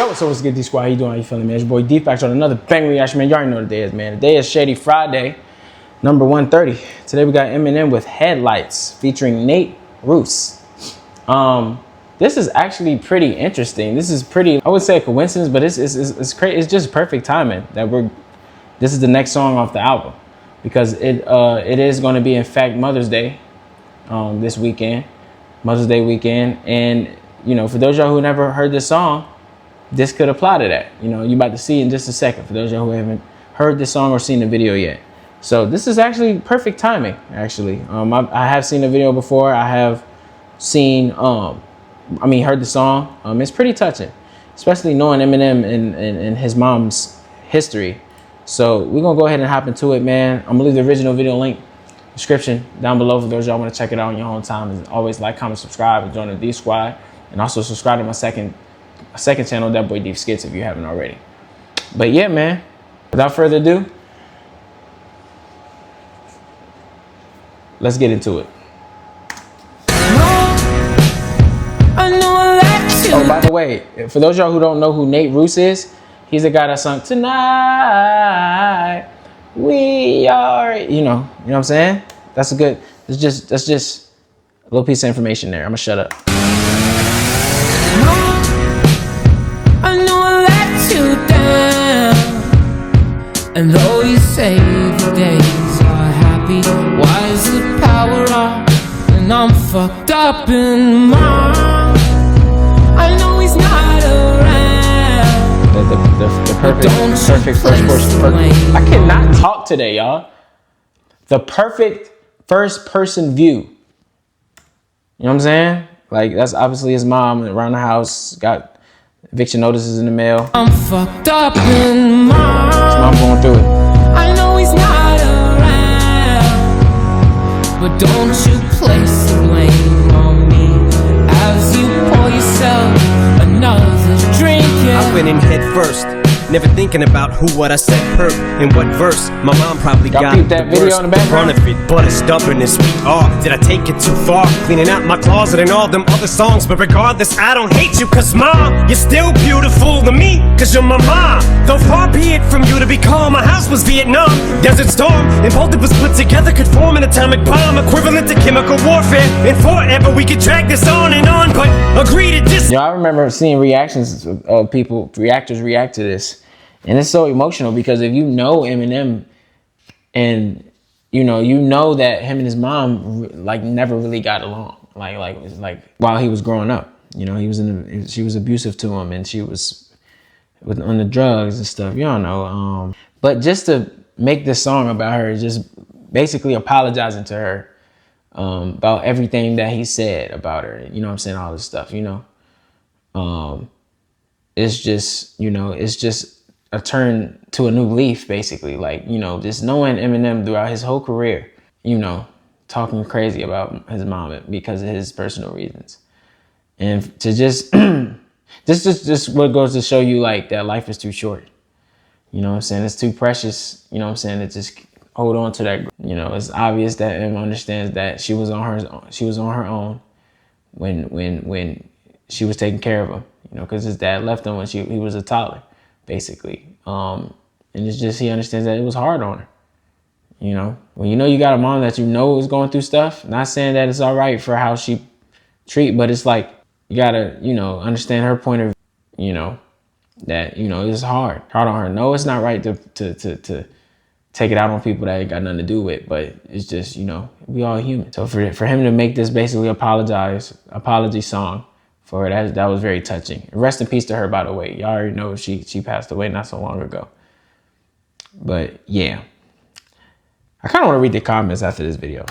Yo, so what's good, D-Squad? How you doing? How you feeling, man? It's your boy D back on another bang reaction, man. You already know what the day is, man. Today is Shady Friday, number 130. Today we got Eminem with Headlights featuring Nate Ruess. This is actually pretty interesting. This is pretty, I would say a coincidence, but it's crazy. It's just perfect timing that this is the next song off the album, because it is going to be, in fact, Mother's Day this weekend, Mother's Day weekend. And, you know, for those of y'all who never heard this song, this could apply to that. You know, you're about to see in just a second, for those of y'all who haven't heard this song or seen the video yet. So this is actually perfect timing, actually. I have seen the video before. I have seen, heard the song. It's pretty touching, especially knowing Eminem and his mom's history. So we're gonna go ahead and hop into it, man. I'm gonna leave the original video link description down below for those y'all want to check it out on your own time. As always, like, comment, subscribe, and join the D Squad, and also subscribe to my second channel, DatBoiDith Skits, if you haven't already. But yeah, man, without further ado, let's get into it. Oh, by the way, for those y'all who don't know who Nate Ruess is, he's the guy that sung "Tonight We Are." You know what I'm saying? That's just a little piece of information there. I'm gonna shut up. I know I let you down, and though you say the days are happy, why is the power off? And I'm fucked up in mind. I know he's not around. The perfect first person. I cannot talk today, y'all. The perfect first person view. You know what I'm saying? Like, that's obviously his mom around the house, got eviction notices in the mail. I'm fucked up in mind. His mom going through it. I know he's not around, but don't you place the blame on me as you pour yourself another drink. I went in head first, never thinking about who, what I said, hurt, and what verse. My mom probably got that video in the background. Front of it, but as stubborn as we are. Did I take it too far? Cleaning out my closet and all them other songs. But regardless, I don't hate you, cause mom, you're still beautiful to me, cause you're my mom. Though far be it from you to be calm, my house was Vietnam. Desert storm, and both of us put together could form an atomic bomb, equivalent to chemical warfare. And forever we could drag this on and on, but agree to dis. I remember seeing reactions of reactors react to this. And it's so emotional, because if you know Eminem, and you know that him and his mom like never really got along, like while he was growing up. You know, she was abusive to him, and she was on the drugs and stuff. You don't know. But just to make this song about her, just basically apologizing to her about everything that he said about her. You know what I'm saying? All this stuff. It's just a turn to a new leaf, basically. Like, just knowing Eminem throughout his whole career, talking crazy about his mom because of his personal reasons. And to just, just what goes to show you, like, that life is too short. You know what I'm saying? It's too precious, you know what I'm saying, to just hold on to that. It's obvious that Em understands that she was on her own when she was taking care of him, because his dad left him when he was a toddler, basically. And it's just, he understands that it was hard on her. When you got a mom that is going through stuff, not saying that it's all right for how she treat, but it's like, you gotta, understand her point of view, that, it's hard on her. No, it's not right to take it out on people that ain't got nothing to do with, but it's just, we all human. So for him to make this basically apology song for her, that was very touching. Rest in peace to her, by the way. Y'all already know she passed away not so long ago. But yeah, I kind of want to read the comments after this video.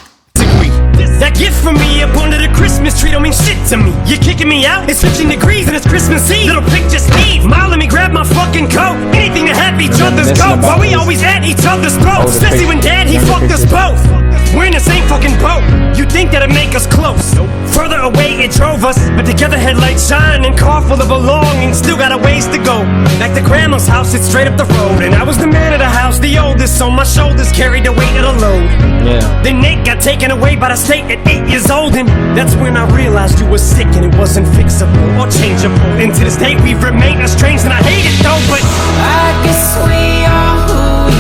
That gift from me up under the Christmas tree don't mean shit to me. You're kicking me out? It's 15 degrees and it's Christmas Eve. Little pig, just leave. Ma, let me grab my fucking coat. Anything to have each other's coat. While we always at each other's throats. Especially when dad, he fucked us both. We're in the same fucking boat. You think that'd make us close? Further away it drove us, but together headlights shine and car full of belongings. Still got a ways to go. Like the grandma's house, it's straight up the road. And I was the man of the house, the oldest, so my shoulders carried the weight of the load. Yeah. Then Nate got taken away by the state at 8 years old. And that's when I realized you were sick and it wasn't fixable or changeable. And to this day we've remained estranged, and I hate it though, but I guess we are who we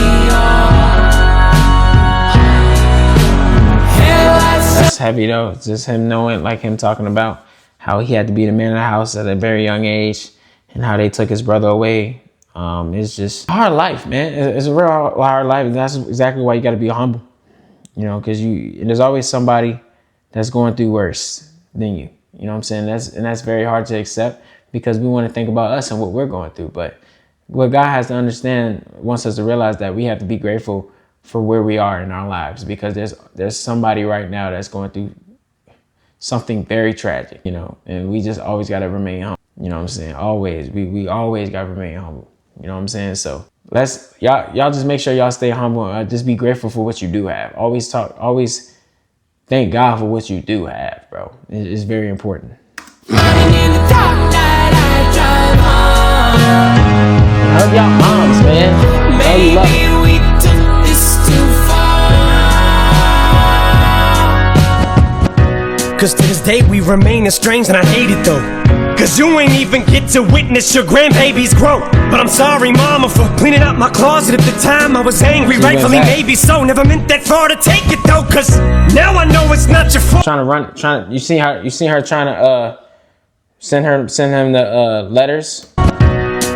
are. That's heavy though. It's just him knowing, like him talking about how he had to be the man of the house at a very young age and how they took his brother away. It's just a hard life, man. It's a real hard life. And that's exactly why you got to be humble, you know, because there's always somebody that's going through worse than you. You know what I'm saying? That's very hard to accept because we want to think about us and what we're going through. But what God has to understand wants us to realize that we have to be grateful for where we are in our lives, because there's somebody right now that's going through something very tragic, you know, and we just always got to remain humble. You know what I'm saying? Always. We always got to remain humble. You know what I'm saying? So y'all just make sure y'all stay humble. Just be grateful for what you do have. Always thank God for what you do have, bro. It's very important. Running in the dark night, I drive home. Hug y'all moms, man. Maybe we took this too far. cause to this day we remain estranged, and I hate it though. Cause you ain't even get to witness your grandbaby's growth. But I'm sorry, mama, for cleaning up my closet. At the time I was angry, rightfully maybe so. Never meant that far to take it though, cause now I know it's not your fault. You see her trying to send him the letters.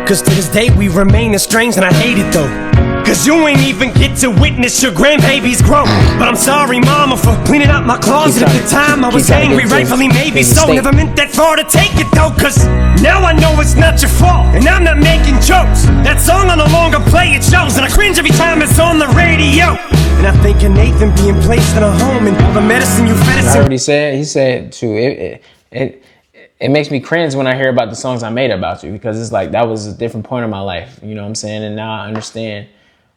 Cause to this day we remain estranged, and I hate it though. Cause you ain't even get to witness your grandbaby's growth. But I'm sorry, mama, for cleaning up my closet. At the time I was angry, rightfully maybe so. Never meant that far to take it though, cause now I know it's not your fault, and I'm not making jokes. That song I no longer play, it shows, and I cringe every time it's on the radio. And I think of Nathan being placed in a home, and all the medicine you fed us. I already said, he said too, it makes me cringe when I hear about the songs I made about you, because it's like that was a different point of my life, you know what I'm saying? And now I understand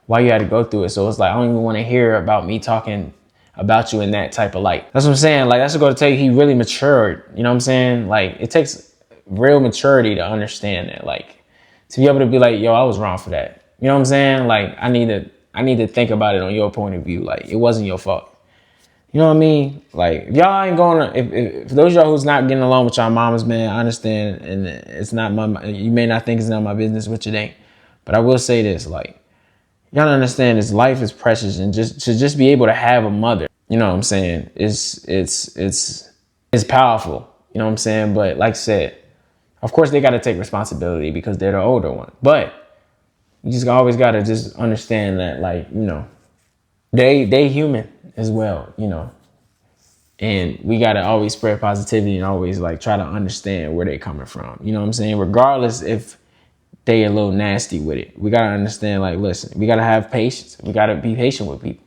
why you had to go through it. So it's like I don't even want to hear about me talking about you in that type of light. That's what I'm saying. Like, that's going to tell you he really matured. You know what I'm saying? Like, it takes real maturity to understand that. Like, to be able to be like, yo, I was wrong for that. You know what I'm saying? Like, I need to think about it on your point of view. Like, it wasn't your fault. You know what I mean? Like, if y'all ain't going to, if those of y'all who's not getting along with y'all mamas, man, I understand. And it's not you may not think it's not my business, which it ain't. But I will say this, like, y'all understand this life is precious, and just be able to have a mother, you know what I'm saying, it's powerful, you know what I'm saying? But like I said, of course they got to take responsibility because they're the older one. But you just always got to just understand that, like, you know, they human as well, you know, and we got to always spread positivity and always like try to understand where they coming from, you know what I'm saying? Regardless if they a little nasty with it. We got to understand, like, listen, we got to have patience. We got to be patient with people.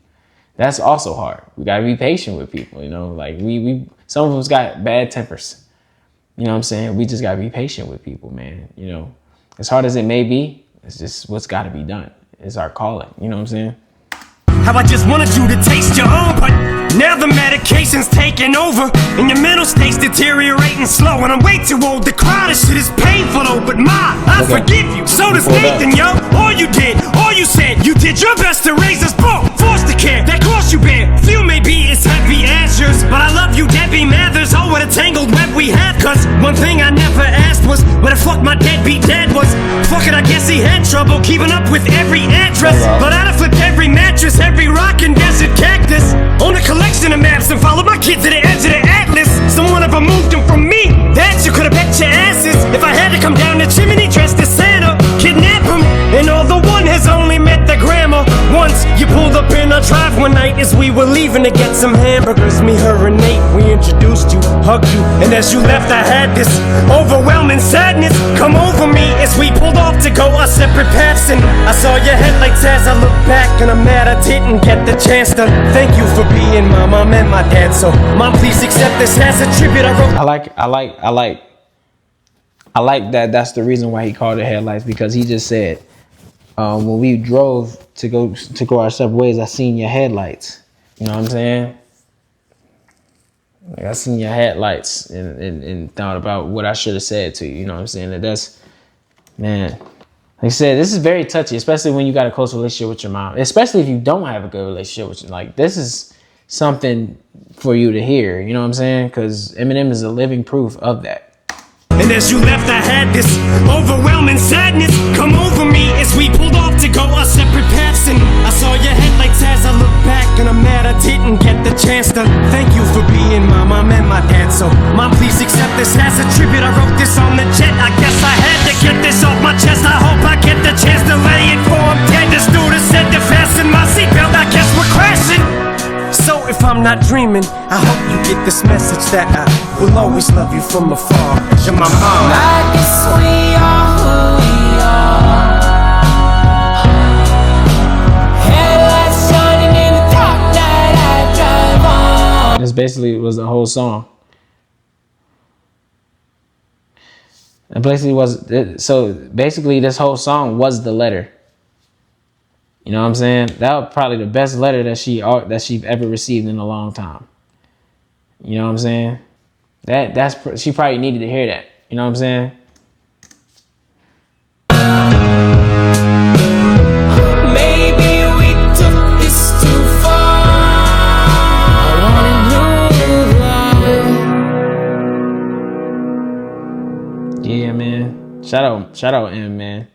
That's also hard. We got to be patient with people, you know, like some of us got bad tempers, you know what I'm saying? We just got to be patient with people, man. You know, as hard as it may be, it's just what's got to be done. It's our calling, you know what I'm saying? How I just wanted you to taste your own, but now the medication's taking over, and your mental state's deteriorating slow, and I'm way too old to cry. This shit is painful though, but I forgive you. So does Nathan, yo. All you did, all you said, you did your best to raise us both. Forced to care, that cost you bear. Few may be as heavy as yours, but I love you, Debbie Mathers. Oh, what a tangled web we have. Cause one thing I never asked was where the fuck my deadbeat dad was. Fuck it, I guess he had trouble keeping up with every address. But I'd have flipped every mattress, every rock and desert cactus. On a collection of maps and followed my kid to the edge of the atlas. Someone ever moved them from me, that you could've bet your asses. If I had to come down the chimney dressed as Santa, kidnap him. And although one has only met the grandma once, you pulled up in our drive one night as we were leaving to get some hamburgers. Me, her, and Nate, we introduced you, hugged you, and as you left I had this overwhelming sadness come over me as we pulled off to go our separate paths. And I saw your headlights as I looked back, and I'm mad I didn't get the chance to thank you for being my mom and my dad. So mom, please accept this as a tribute I wrote. I like that. That's the reason why he called it headlights, because he just said, when we drove to go our separate ways, I seen your headlights. You know what I'm saying? Like, I seen your headlights and thought about what I should have said to you. You know what I'm saying? That's Like I said, this is very touchy, especially when you got a close relationship with your mom. Especially if you don't have a good relationship with your, like, this is something for you to hear. You know what I'm saying? Because Eminem is a living proof of that. And as you left, I had this overwhelming sadness come over me as we pulled off to go our separate paths. And I saw your headlights as I looked back, and I'm mad I didn't get the chance to thank you for being my mom and my dad. So, Mom, please accept this as a tribute. I wrote this on the jet. I guess I had to get this off my chest. I hope I get the chance to lay it for him dead. The stewardess said to fasten my seatbelt. I guess we're crashing. So if I'm not dreaming, I hope you get this message that I will always love you from afar. You're my mom. I guess we are who we are. Headlights shining in the dark night I drive on. This basically was the whole song. It basically was, so basically this whole song was the letter. You know what I'm saying? That was probably the best letter that she ever received in a long time. You know what I'm saying? She probably needed to hear that. You know what I'm saying? Maybe we took this too far. I wanna know. Yeah, man. Shout out M, man.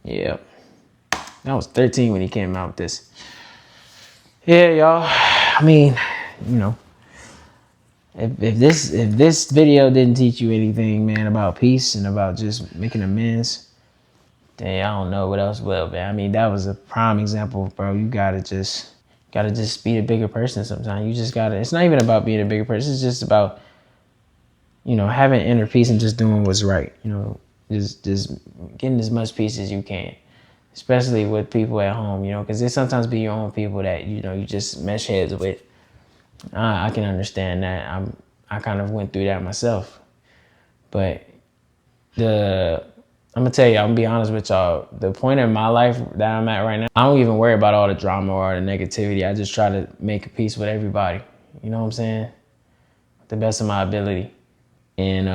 Yeah. I was 13 when he came out with this. Yeah, y'all. I mean, you know, if this video didn't teach you anything, man, about peace and about just making amends, then I don't know what else will, man. I mean, that was a prime example, bro. You gotta just be a bigger person sometimes. You just gotta, it's not even about being a bigger person. It's just about, you know, having inner peace and just doing what's right. You know, just getting as much peace as you can. Especially with people at home, you know, because it sometimes be your own people that, you know, you just mesh heads with. I can understand that. I kind of went through that myself. But I'm going to tell you, I'm going to be honest with y'all. The point in my life that I'm at right now, I don't even worry about all the drama or the negativity. I just try to make a peace with everybody. You know what I'm saying? The best of my ability. And,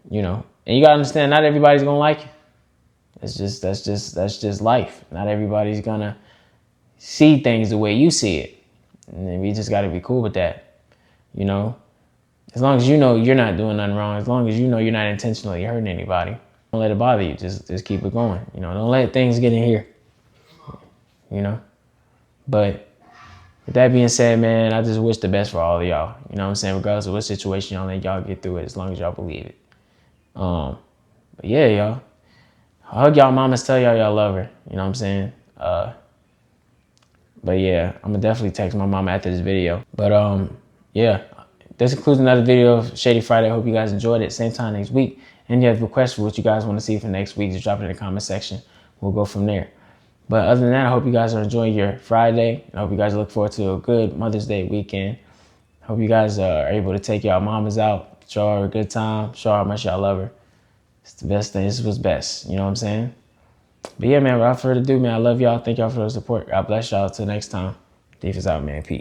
you know, and you got to understand, not everybody's going to like you. That's just life. Not everybody's gonna see things the way you see it. And then we just gotta be cool with that. You know? As long as you know you're not doing nothing wrong, as long as you know you're not intentionally hurting anybody, don't let it bother you. Just keep it going. You know, don't let things get in here. You know? But with that being said, man, I just wish the best for all of y'all. You know what I'm saying? Regardless of what situation y'all let y'all get through it, as long as y'all believe it. But yeah, y'all. Hug y'all mamas, tell y'all love her. You know what I'm saying? But yeah, I'm gonna definitely text my mama after this video. But yeah, this concludes another video of Shady Friday. I hope you guys enjoyed it. Same time next week. And you have requests for what you guys want to see for next week, just drop it in the comment section. We'll go from there. But other than that, I hope you guys are enjoying your Friday. I hope you guys look forward to a good Mother's Day weekend. Hope you guys are able to take y'all mamas out, show her a good time, show her how much y'all love her. It's the best thing. This is what's best. You know what I'm saying? But yeah, man, without further ado, man, I love y'all. Thank y'all for the support. God bless y'all. Till next time. DatBoiDith is out, man. Peace.